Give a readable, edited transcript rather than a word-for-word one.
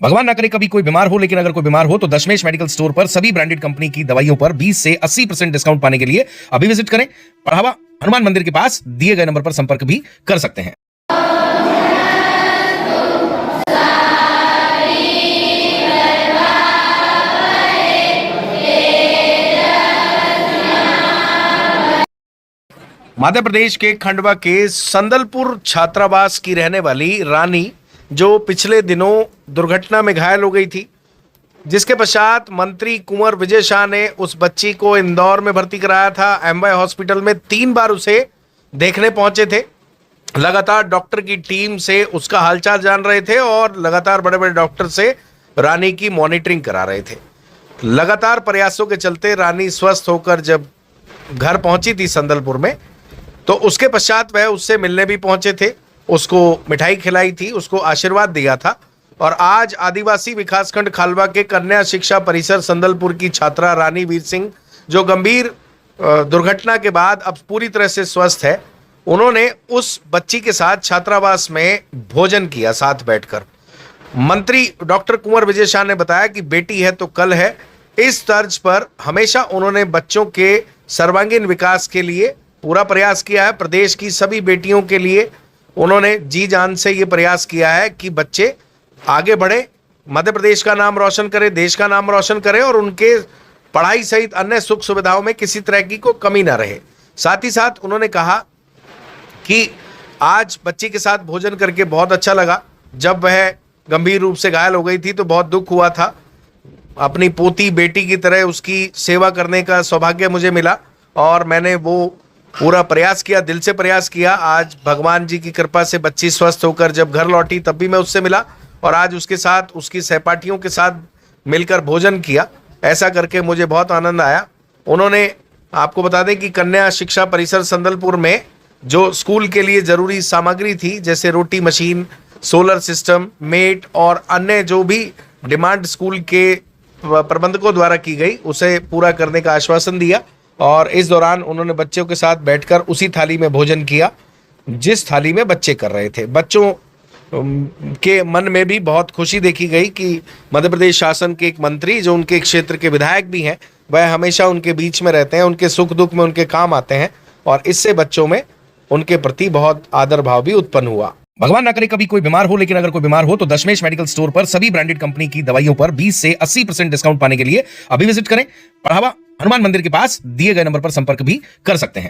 भगवान ना करे कभी कोई बीमार हो, लेकिन अगर कोई बीमार हो तो दशमेश मेडिकल स्टोर पर सभी ब्रांडेड कंपनी की दवाइयों पर 20 से 80% डिस्काउंट पाने के लिए अभी विजिट करें। पढ़ावा हनुमान मंदिर के पास दिए गए नंबर पर संपर्क भी कर सकते हैं। मध्य प्रदेश के खंडवा के संदलपुर छात्रावास की रहने वाली रानी, जो पिछले दिनों दुर्घटना में घायल हो गई थी, जिसके पश्चात मंत्री कुंवर विजय शाह ने उस बच्ची को इंदौर में भर्ती कराया था। एमवाय हॉस्पिटल में 3 बार उसे देखने पहुंचे थे। लगातार डॉक्टर की टीम से उसका हालचाल जान रहे थे और लगातार बड़े बड़े डॉक्टर से रानी की मॉनिटरिंग करा रहे थे। लगातार प्रयासों के चलते रानी स्वस्थ होकर जब घर पहुंची थी संदलपुर में, तो उसके पश्चात वह उससे मिलने भी पहुंचे थे, उसको मिठाई खिलाई थी, उसको आशीर्वाद दिया था। और आज आदिवासी विकासखंड खालवा के कन्या शिक्षा परिसर संदलपुर की छात्रा रानी वीर सिंह, जो गंभीर दुर्घटना के बाद अब पूरी तरह से स्वस्थ है, उन्होंने उस बच्ची के साथ छात्रावास में भोजन किया साथ बैठकर। मंत्री डॉक्टर कुंवर विजय शाह ने बताया कि बेटी है तो कल है, इस तर्ज पर हमेशा उन्होंने बच्चों के सर्वांगीण विकास के लिए पूरा प्रयास किया है। प्रदेश की सभी बेटियों के लिए उन्होंने जी जान से ये प्रयास किया है कि बच्चे आगे बढ़े, मध्य प्रदेश का नाम रोशन करें, देश का नाम रोशन करें और उनके पढ़ाई सहित अन्य सुख सुविधाओं में किसी तरह की कोई कमी ना रहे। साथ ही साथ उन्होंने कहा कि आज बच्ची के साथ भोजन करके बहुत अच्छा लगा। जब वह गंभीर रूप से घायल हो गई थी तो बहुत दुख हुआ था। अपनी पोती बेटी की तरह उसकी सेवा करने का सौभाग्य मुझे मिला और मैंने वो पूरा प्रयास किया, दिल से प्रयास किया। आज भगवान जी की कृपा से बच्ची स्वस्थ होकर जब घर लौटी तब भी मैं उससे मिला और आज उसके साथ, उसकी सहपाठियों के साथ मिलकर भोजन किया। ऐसा करके मुझे बहुत आनंद आया। उन्होंने, आपको बता दें कि कन्या शिक्षा परिसर संदलपुर में जो स्कूल के लिए ज़रूरी सामग्री थी, जैसे रोटी मशीन, सोलर सिस्टम, मेट और अन्य जो भी डिमांड स्कूल के प्रबंधकों द्वारा की गई, उसे पूरा करने का आश्वासन दिया। और इस दौरान उन्होंने बच्चों के साथ बैठकर उसी थाली में भोजन किया जिस थाली में बच्चे कर रहे थे। बच्चों के मन में भी बहुत खुशी देखी गई कि मध्य प्रदेश शासन के एक मंत्री, जो उनके क्षेत्र के विधायक भी हैं, वह हमेशा उनके बीच में रहते हैं, उनके सुख दुख में उनके काम आते हैं और इससे बच्चों में उनके प्रति बहुत आदर भाव भी उत्पन्न हुआ। भगवान ना करे कभी कोई बीमार हो, लेकिन अगर कोई बीमार हो तो दशमेश मेडिकल स्टोर पर सभी ब्रांडेड कंपनी की दवाइयों पर 20 से 80% डिस्काउंट पाने के लिए अभी विजिट करें। पढ़ावा हनुमान मंदिर के पास दिए गए नंबर पर संपर्क भी कर सकते हैं।